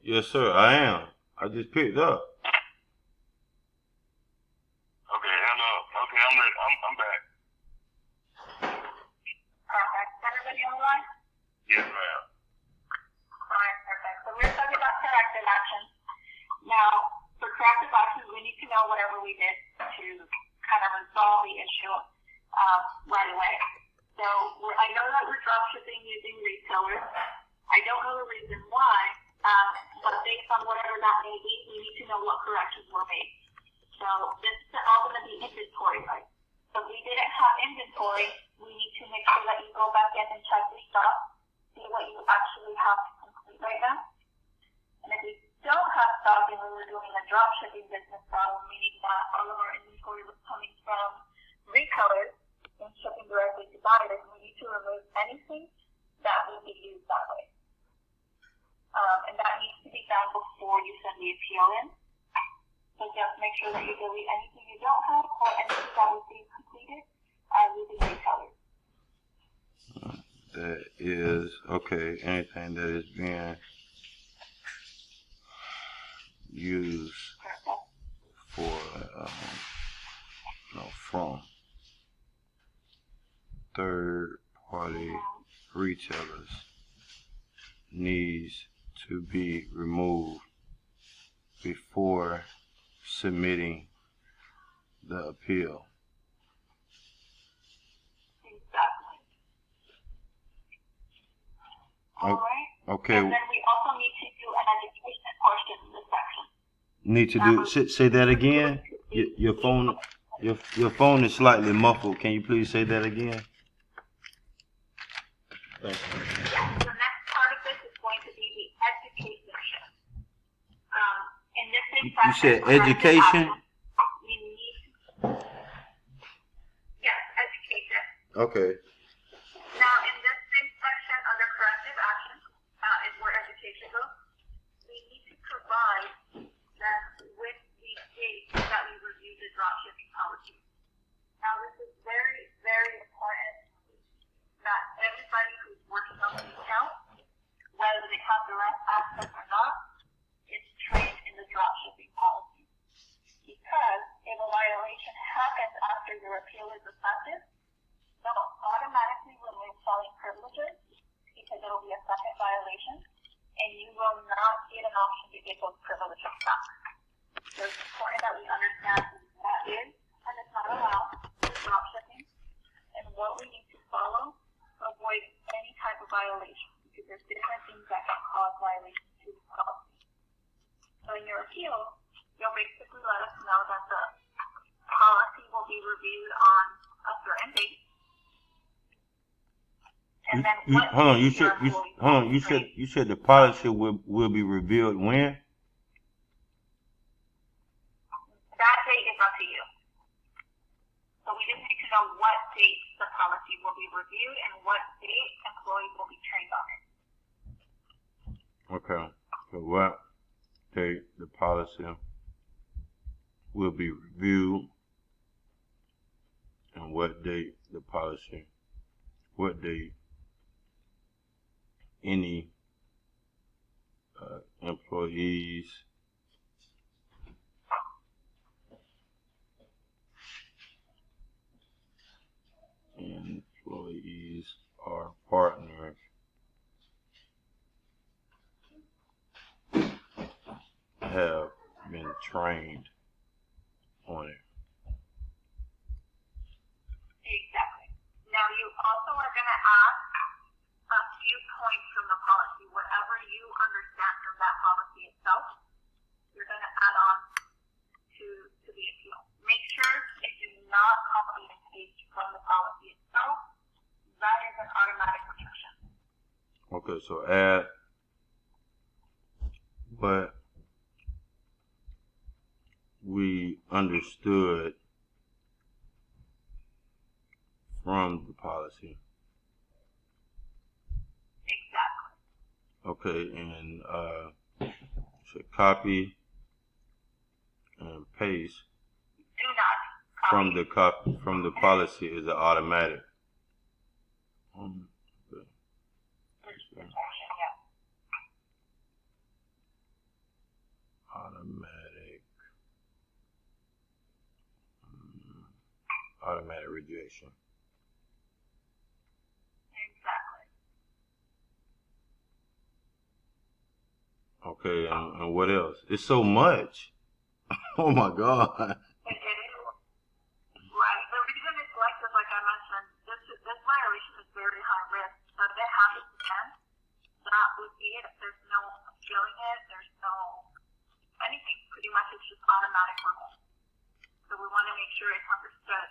Yes, sir, I am. I just picked up. Okay, and okay, I'm ready. I'm back. Perfect. Is everybody on the line? Yes, ma'am. Alright, perfect. So we're talking about corrective action. Now, for corrective action, we need to know whatever we did to kind of resolve the issue right away. So I know that we're dropshipping using retailers. I don't know the reason why, but based on whatever that may be, we need to know what corrections were made. So this is all going to be inventory, right? So if we didn't have inventory, we need to make sure that you go back in and check your stock, see what you actually have to complete right now. And if we don't have stock and we were doing a dropshipping business model, meaning that all of our inventory was coming from retailers and shipping directly to buyers, we need to remove anything that will be used that way. And that needs to be done before you send the appeal in. So just make sure that you delete anything you don't have or anything that was being completed using retailers. That is, okay, anything that is being used for, from third-party retailers needs to be removed before submitting the appeal. Exactly. All right. Okay. And then we also need to do an education portion in this section. Need to do. Say that again. Your phone is slightly muffled. Can you please say that again? Thank you. Yeah. The next part of this is going to be the education shift. In this same section, you said education? We need. Yes, education. Okay. Now, in this same section under corrective action, is where education goes. We need to provide them with the dates that we review the dropshipping policy. Now, this is very, very important that everybody who's working on the account, whether they have direct access or not, is trained in the dropshipping policy. Because if a violation happens after your appeal is effective, they'll automatically remove selling privileges because it'll be a second violation, and you will not get an option to get those privileges back. So it's important that we understand what that is and is not allowed for dropshipping and what we need to follow to avoid any type of violation, because there's different things that can cause violations to the policy. So in your appeal, you'll basically let us know that the policy will be reviewed on a certain date. And then you said the policy will be revealed when? That date is up to you. So we just need to know what date the policy will be reviewed and what date employees will be trained on it. Okay. So what date the policy will be reviewed and what date any employees or partners have been trained on it. Exactly. Now you also are going to add a few points from the policy, whatever you understand from that policy itself, you're going to add on to the appeal. Make sure if you do not copy and paste from the policy itself, that is an automatic rejection. Okay, so add what we understood from the policy. Exactly. Okay, and should copy and paste Do not copy. from the policy is an automatic. Okay. automatic rejection. Exactly. Okay, and what else? It's so much. Oh my God. It is. Right. The reason it's like this, like I mentioned, this violation is very high risk. So if it happens again, that would be it. There's no appealing it. There's no anything. Pretty much it's just automatic removal. So we want to make sure it's understood.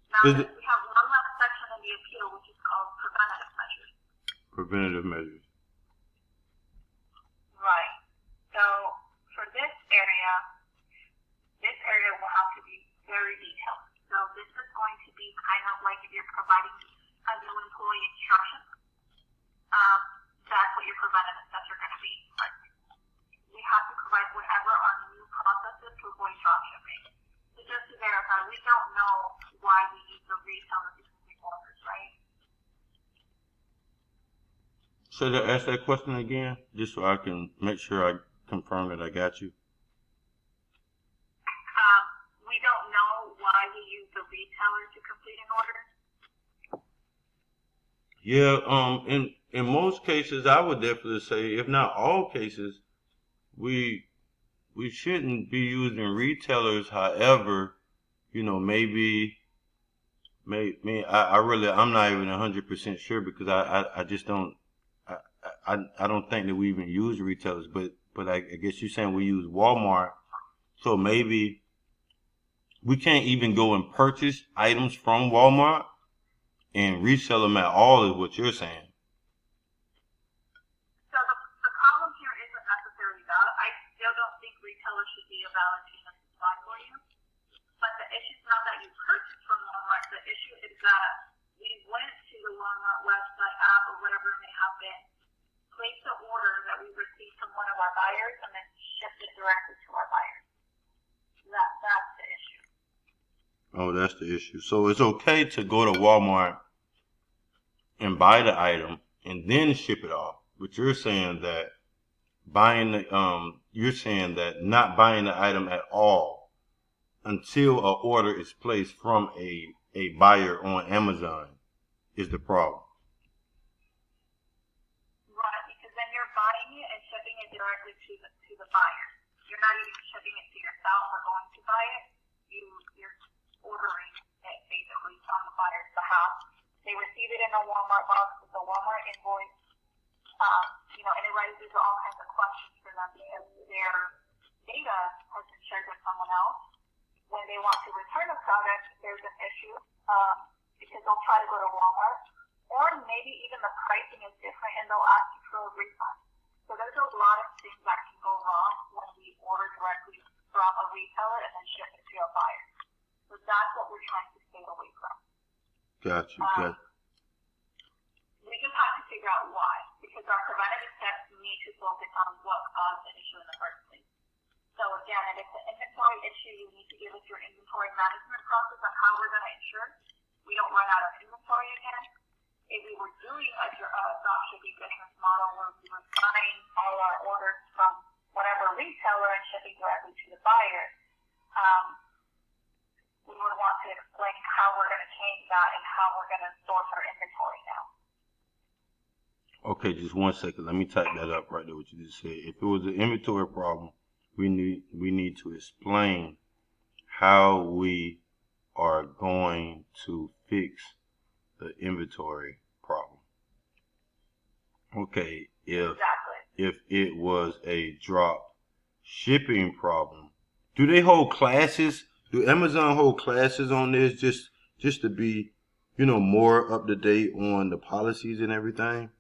Now we have one last section in the appeal, which is called preventative measures. Preventative measures. Right. So for this area will have to be very detailed. So this is going to be kind of like if you're providing a new employee instruction. That's what your preventative steps are going to be. Like, we have to provide whatever are new processes to avoid dropshipping. So just to verify, we don't know why we use the retailer to complete orders, right? So to ask that question again, just so I can make sure I confirm that I got you. We don't know why we use the retailer to complete an order. Yeah, in most cases, I would definitely say, if not all cases, we shouldn't be using retailers. However, maybe I'm not even 100% sure because I just don't I don't think that we even use retailers, but I guess you're saying we use Walmart, so maybe we can't even go and purchase items from Walmart and resell them at all, is what you're saying. So the problem here isn't necessarily that. I still don't think retailers should be a valid chain of supply for you. But the issue is not that you purchased from Walmart. The issue is that we went to the Walmart website, app, or whatever it may have been, placed the order that we received from one of our buyers, and then shipped it directly to our buyers. That's the issue. Oh, that's the issue. So it's okay to go to Walmart and buy the item and then ship it off. But you're saying that not buying the item at all until an order is placed from a buyer on Amazon is the problem. Right, because then you're buying it and shipping it directly to the buyer. You're not even shipping it to yourself or going to buy it. You're ordering it basically on the buyer's behalf. They receive it in a Walmart box with a Walmart invoice. And it raises all kinds of questions for them because their data has been shared with someone else. When they want to return a product, there's an issue because they'll try to go to Walmart, or maybe even the pricing is different and they'll ask you for a refund. So there's a lot of things that can go wrong when we order directly from a retailer and then ship it to a buyer. So that's what we're trying to stay away from. Gotcha. We just have to figure out why, because our preventative steps need to focus on what caused the issue in the first place. So again, if it's an inventory issue, you need to give us your inventory management process on how we're going to ensure we don't run out of inventory again. If we were doing a dropshipping business model where we were buying all our orders from whatever retailer and shipping directly to the buyer, we would want to explain how we're going to change that and how we're going to source our inventory now. Okay, just 1 second. Let me type that up right there, what you just said. If it was an inventory problem, we need to explain how we are going to fix the inventory problem. Okay, if it was a drop shipping problem, do they hold classes? Do Amazon hold classes on this just to be, more up to date on the policies and everything?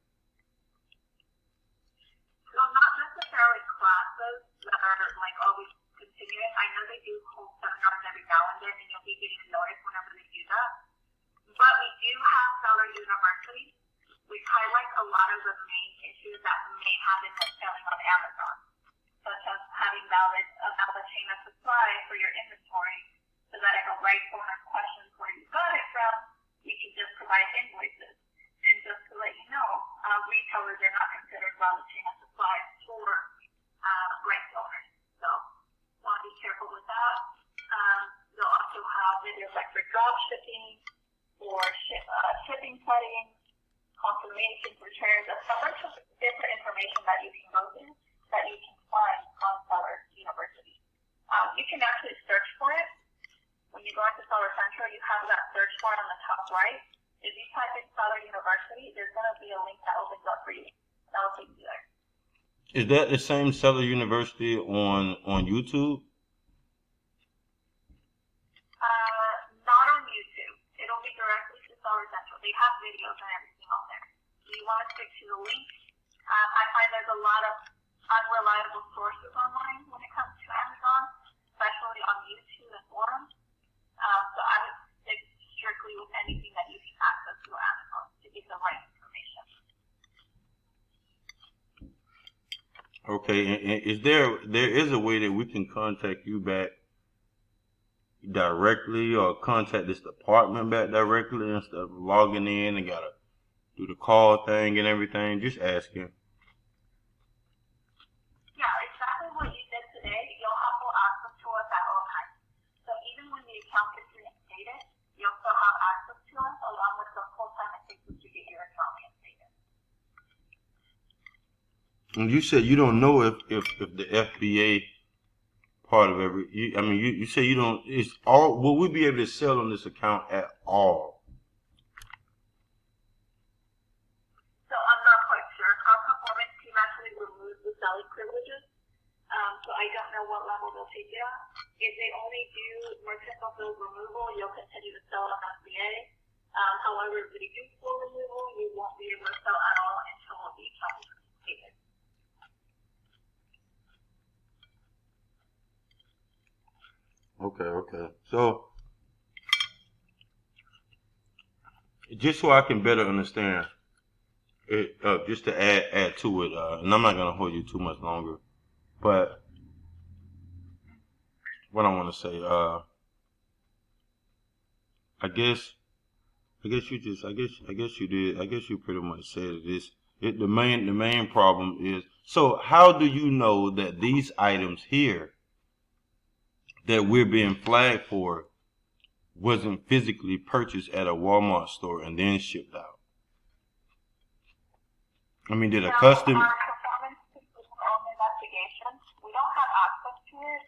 So not necessarily classes that are like always continuing. I know they do hold seminars every now and then, and you'll be getting a notice whenever they do that. But we do have seller universities, which highlight a lot of the main issues that may happen with selling on Amazon, such as having a valid chain of supply for your inventory, so that if a right owner questions where you got it from, we can just provide invoices. And just to let you know, retailers are not considered valid chain of supply for rights owners. So want to be careful with that. They'll also have videos like for drop shipping or shipping settings, confirmations, returns, a bunch of different information that you can go through that you can find on Seller University. You can actually search for it. When you go into Seller Central, you have that search bar on the top right. If you type in Seller University, there's going to be a link that opens up for you. That will take you there. Is that the same Seller University on YouTube? Not on YouTube. It'll be directly to Seller Central. They have videos and everything on there. So you want to stick to the link. I find there's a lot of unreliable sources online when it comes to Amazon, especially on YouTube and forums. So I would stick strictly with anything that you can access through Amazon to get the right information. Okay, and there is a way that we can contact you back directly, or contact this department back directly instead of logging in and gotta do the call thing and everything? Just asking. Yeah, exactly what you did today. You'll have full access to us at all times. So even when the account is reinstated, you'll still have access to us along with the full time it takes to get your account reinstated. And you said you don't know if the FBA part of you say you don't, it's all, will we be able to sell on this account at all? So I'm not quite sure. Our performance team actually removes the selling privileges. So I don't know what level they'll take it at. If they only do merchant fulfilled removal, you'll continue to sell on FBA. However, if they do full removal, you won't be able to sell at all until the account is reinstated. Okay. So, just so I can better understand it, just to add to it, and I'm not gonna hold you too much longer, but what I want to say, I guess you pretty much said this. The main problem is, so how do you know that these items here that we're being flagged for wasn't physically purchased at a Walmart store and then shipped out? I mean, did a custom... Our performance is own investigation. We don't have access to it,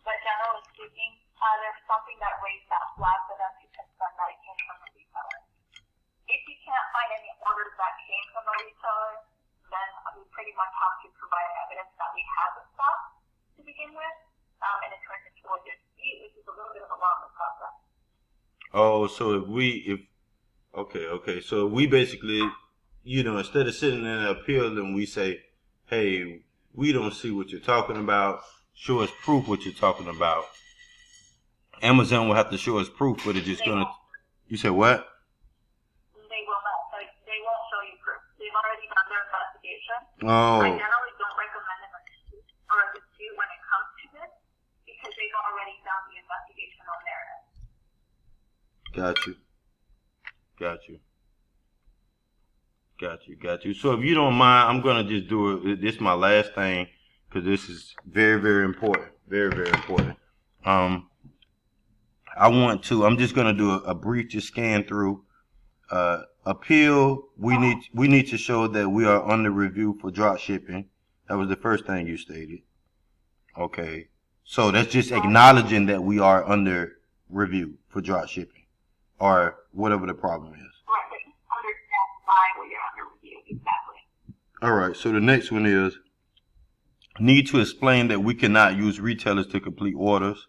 but generally speaking, there's something that raised that flag for them to confirm that it came from the retailer. If you can't find any orders that came from a retailer, then we pretty much have to provide evidence that we have the stock to begin with, and it turns into a dispute, which is a little bit of a longer process. Oh, so so we basically, instead of sitting in an appeal and we say, hey, we don't see what you're talking about, show us proof what you're talking about. Amazon will have to show us proof, but it's just gonna. You said what? They will not. They won't show you proof. They've already done their investigation. Oh. I generally don't recommend a dispute when it comes to this because they've already done the investigation on their end. Got you. So if you don't mind, I'm gonna just do it. This is my last thing because this is very, very important. Very, very important. I'm just gonna do a brief just scan through. Appeal. We need to show that we are under review for drop shipping. That was the first thing you stated. Okay. So that's just acknowledging that we are under review for drop shipping, or whatever the problem is. Right. Understand why we are under review exactly. All right. So the next one is need to explain that we cannot use retailers to complete orders.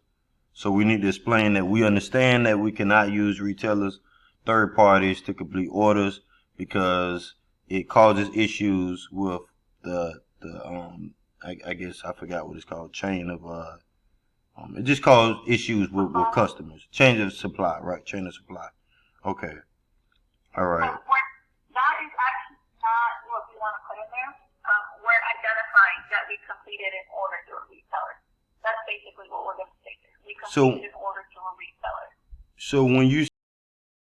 So we need to explain that we understand that we cannot use retailers, third parties to complete orders because it causes issues with I guess I forgot what it's called, chain of it just causes issues with customers. Chain of supply, right? Chain of supply. Okay. All right. That is actually not what we want to put in there. We're identifying that we completed an order to a retailer. That's basically what we're going to say. We completed an order to a retailer. So when you